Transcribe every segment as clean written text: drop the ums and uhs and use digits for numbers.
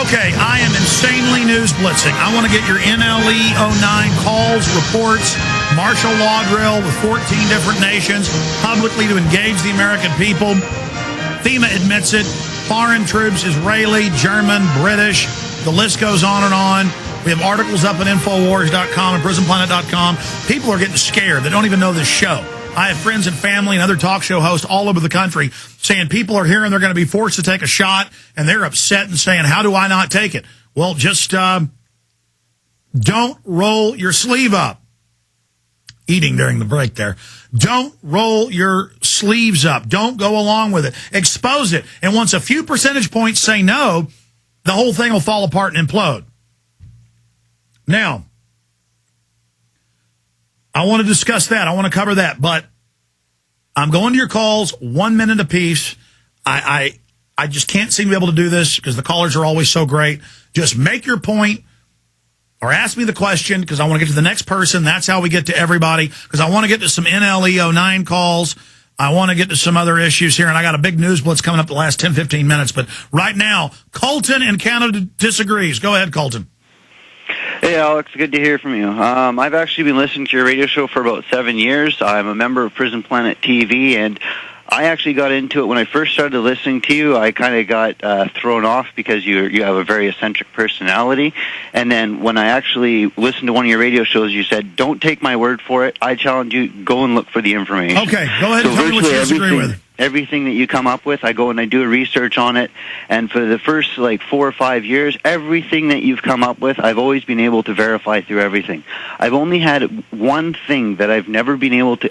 Okay, I am insanely news blitzing. I want to get your NLE 09 calls, reports, martial law drill with 14 different nations publicly to engage the American people. FEMA admits it. Foreign troops, Israeli, German, British, the list goes on and on. We have articles up at Infowars.com and PrisonPlanet.com. People are getting scared. They don't even know this show. I have friends and family and other talk show hosts all over the country saying people are here and they're going to be forced to take a shot, and they're upset and saying, how do I not take it? Well, just don't roll your sleeve up. Eating during the break there. Don't roll your sleeves up. Don't go along with it. Expose it. And once a few percentage points say no, the whole thing will fall apart and implode. Now, I want to discuss that. I want to cover that. But I'm going to your calls 1 minute apiece. I just can't seem to be able to do this because the callers are always so great. Just make your point or ask me the question because I want to get to the next person. That's how we get to everybody because I want to get to some NLE 09 calls. I want to get to some other issues here, and I got a big news blitz coming up the last 10, 15 minutes. But right now, Colton in Canada disagrees. Go ahead, Colton. Hey, Alex, good to hear from you. I've actually been listening to your radio show for about 7 years. I'm a member of Prison Planet TV, and I actually got into it when I first started listening to you. I kind of got thrown off because you have a very eccentric personality. And then when I actually listened to one of your radio shows, you said, don't take my word for it. I challenge you, go and look for the information. Okay, go ahead and tell me what you disagree with. Everything that you come up with, I go and I do a research on it, and for the first 4 or 5 years, everything that you've come up with, I've always been able to verify through everything. I've only had one thing that I've never been able to,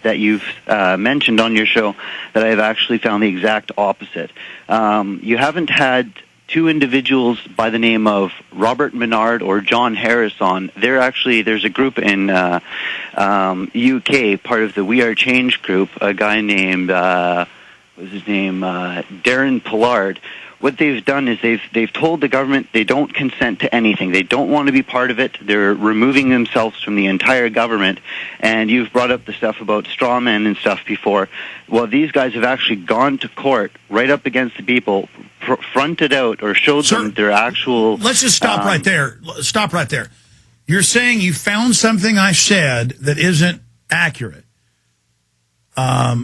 that you've mentioned on your show, that I've actually found the exact opposite. You haven't had two individuals by the name of Robert Menard or John Harris on. There's a group in UK, part of the We Are Change group, a guy named, Darren Pollard. What they've done is they've told the government they don't consent to anything. They don't want to be part of it. They're removing themselves from the entire government. And you've brought up the stuff about straw men and stuff before. Well, these guys have actually gone to court right up against the people, fronted out or showed them their actual... Let's just stop right there. Stop right there. You're saying you found something I said that isn't accurate. I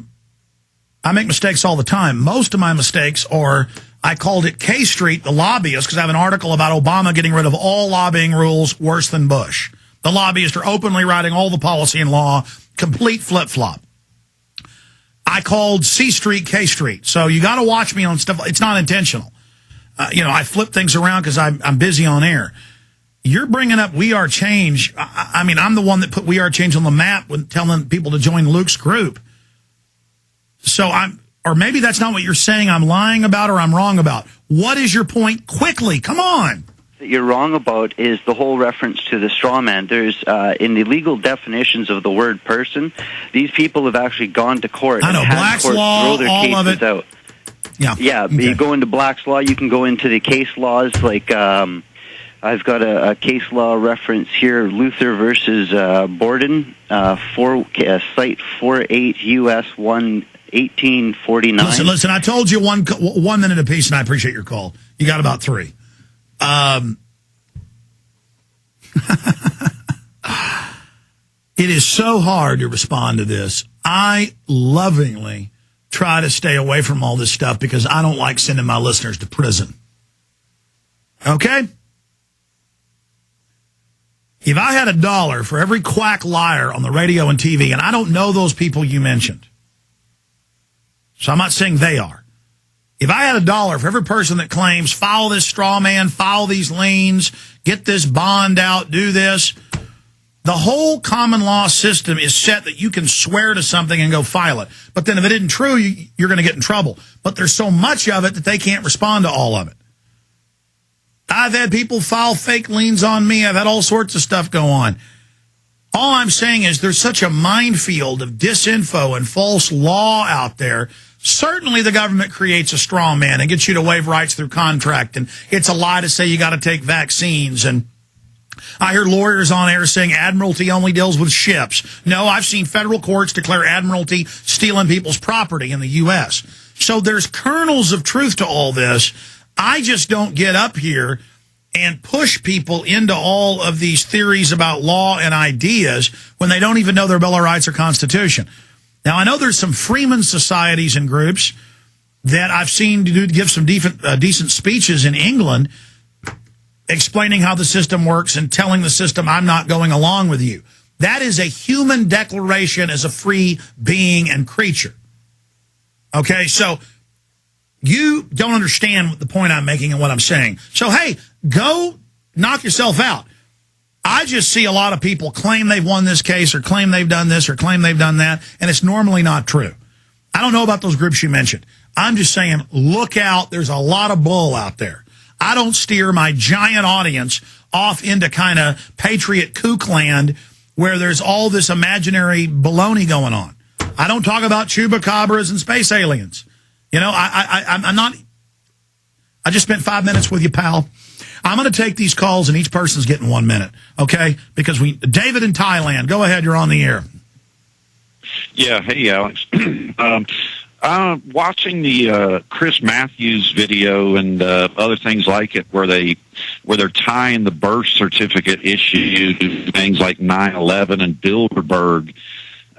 make mistakes all the time. Most of my mistakes are... I called it K Street, the lobbyists, because I have an article about Obama getting rid of all lobbying rules worse than Bush. The lobbyists are openly writing all the policy and law, complete flip-flop. I called C Street K Street. So you got to watch me on stuff. It's not intentional. I flip things around because I'm busy on air. You're bringing up We Are Change. I mean, I'm the one that put We Are Change on the map when telling people to join Luke's group. So or maybe that's not what you're saying I'm lying about or I'm wrong about. What is your point? Quickly, come on. That you're wrong about is the whole reference to the straw man. There's, in the legal definitions of the word person, these people have actually gone to court. I know, Black's Law, all of it. Out. Yeah, okay. You go into Black's Law, you can go into the case laws, like, I've got a case law reference here, Luther versus Borden, site 48 U.S. 1849. Listen, I told you 1 minute apiece, and I appreciate your call. You got about 3. It is so hard to respond to this. I lovingly try to stay away from all this stuff because I don't like sending my listeners to prison. Okay? If I had $1 for every quack liar on the radio and TV, and I don't know those people you mentioned, so I'm not saying they are. If I had $1 for every person that claims, file this straw man, file these liens, get this bond out, do this, the whole common law system is set that you can swear to something and go file it. But then if it isn't true, you're going to get in trouble. But there's so much of it that they can't respond to all of it. I've had people file fake liens on me. I've had all sorts of stuff go on. All I'm saying is there's such a minefield of disinfo and false law out there. Certainly the government creates a straw man and gets you to waive rights through contract, and it's a lie to say you got to take vaccines. And I hear lawyers on air saying Admiralty only deals with ships. No, I've seen federal courts declare Admiralty stealing people's property in the U.S. So there's kernels of truth to all this. I just don't get up here and push people into all of these theories about law and ideas when they don't even know their Bill of Rights or Constitution. Now, I know there's some freeman societies and groups that I've seen give some decent speeches in England explaining how the system works and telling the system, I'm not going along with you. That is a human declaration as a free being and creature. Okay, so you don't understand the point I'm making and what I'm saying. So, hey, go knock yourself out. I just see a lot of people claim they've won this case or claim they've done this or claim they've done that, and it's normally not true. I don't know about those groups you mentioned. I'm just saying, look out. There's a lot of bull out there. I don't steer my giant audience off into kind of patriot kook land where there's all this imaginary baloney going on. I don't talk about chupacabras and space aliens. You know, I'm not. I just spent 5 minutes with you, pal. I'm going to take these calls, and each person's getting 1 minute, okay? Because David in Thailand, go ahead. You're on the air. Yeah. Hey, Alex. Watching the Chris Matthews video and other things like it, where they're tying the birth certificate issue to things like 9/11 and Bilderberg.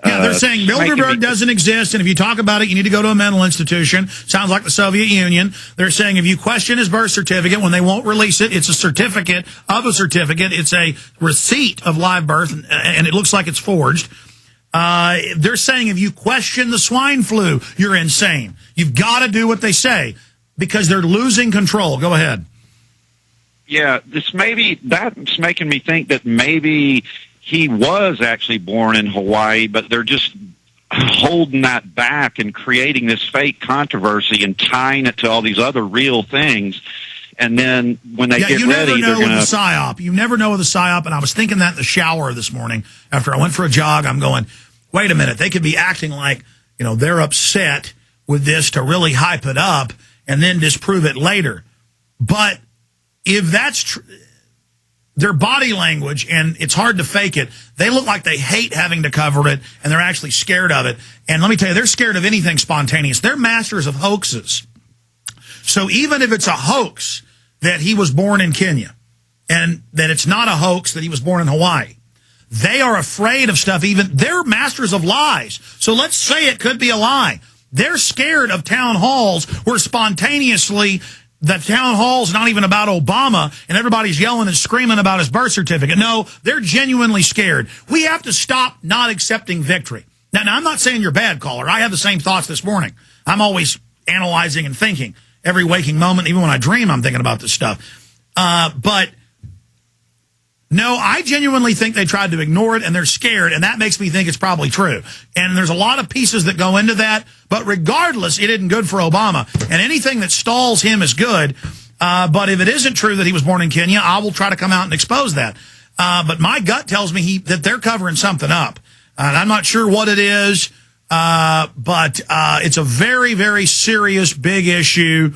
Yeah, they're saying Bilderberg doesn't exist, and if you talk about it, you need to go to a mental institution. Sounds like the Soviet Union. They're saying if you question his birth certificate, when they won't release it, it's a certificate of a certificate. It's a receipt of live birth, and it looks like it's forged. They're saying if you question the swine flu, you're insane. You've got to do what they say because they're losing control. Go ahead. Yeah, that's making me think that maybe he was actually born in Hawaii, but they're just holding that back and creating this fake controversy and tying it to all these other real things. And then when they get ready, they're going to... You never know with the PSYOP. You never know with the PSYOP, and I was thinking that in the shower this morning after I went for a jog. I'm going, wait a minute, they could be acting like, you know, they're upset with this to really hype it up and then disprove it later. But if that's true, their body language, and it's hard to fake it, they look like they hate having to cover it, and they're actually scared of it. And let me tell you, they're scared of anything spontaneous. They're masters of hoaxes. So even if it's a hoax that he was born in Kenya, and that it's not a hoax that he was born in Hawaii, they are afraid of stuff. Even they're masters of lies. So let's say it could be a lie. They're scared of town halls where spontaneously the town hall's not even about Obama and everybody's yelling and screaming about his birth certificate. No, they're genuinely scared. We have to stop not accepting victory. Now, I'm not saying you're bad, caller. I have the same thoughts this morning. I'm always analyzing and thinking. Every waking moment, even when I dream, I'm thinking about this stuff. But no, I genuinely think they tried to ignore it, and they're scared, and that makes me think it's probably true. And there's a lot of pieces that go into that, but regardless, it isn't good for Obama. And anything that stalls him is good, but if it isn't true that he was born in Kenya, I will try to come out and expose that. But my gut tells me that they're covering something up. And I'm not sure what it is, but it's a very, very serious, big issue.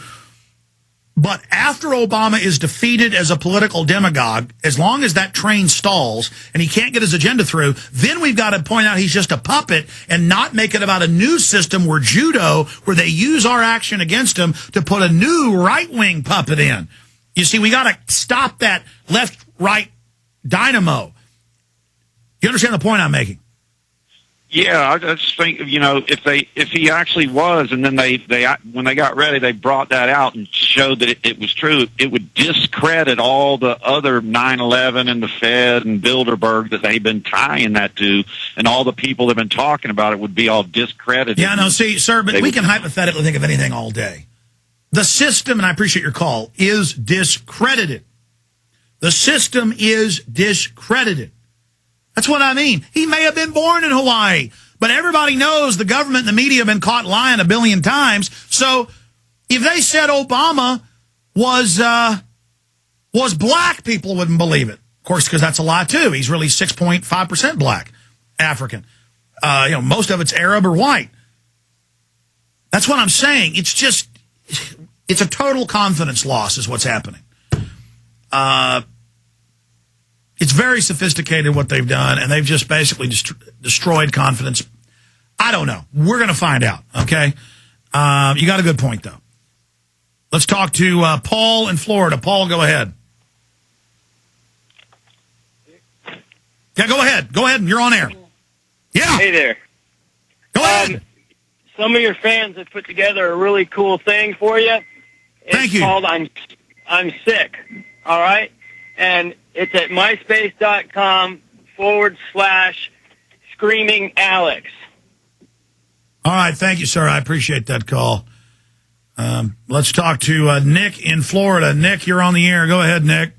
But after Obama is defeated as a political demagogue, as long as that train stalls and he can't get his agenda through, then we've got to point out he's just a puppet and not make it about a new system where judo, where they use our action against him to put a new right-wing puppet in. You see, we got to stop that left-right dynamo. You understand the point I'm making? Yeah, I just think, you know, if he actually was, and then they when they got ready, they brought that out and showed that it was true, it would discredit all the other 9/11 and the Fed and Bilderberg that they've been tying that to, and all the people that have been talking about it would be all discredited. Yeah, no, see, sir, but we can hypothetically think of anything all day. The system, and I appreciate your call, is discredited. The system is discredited. That's what I mean. He may have been born in Hawaii, but everybody knows the government and the media have been caught lying a billion times. So if they said Obama was black, people wouldn't believe it. Of course, because that's a lie, too. He's really 6.5% black, African. You know, most of it's Arab or white. That's what I'm saying. It's just, it's a total confidence loss is what's happening. It's very sophisticated what they've done, and they've just basically destroyed confidence. I don't know. We're going to find out, okay? You got a good point, though. Let's talk to Paul in Florida. Paul, go ahead. Yeah, go ahead. Go ahead, and you're on air. Yeah. Hey there. Go ahead. Some of your fans have put together a really cool thing for you. Thank you. It's called I'm Sick, all right? And it's at myspace.com/Screaming Alex. All right, thank you, sir. I appreciate that call. Let's talk to Nick in Florida. Nick, you're on the air. Go ahead, Nick.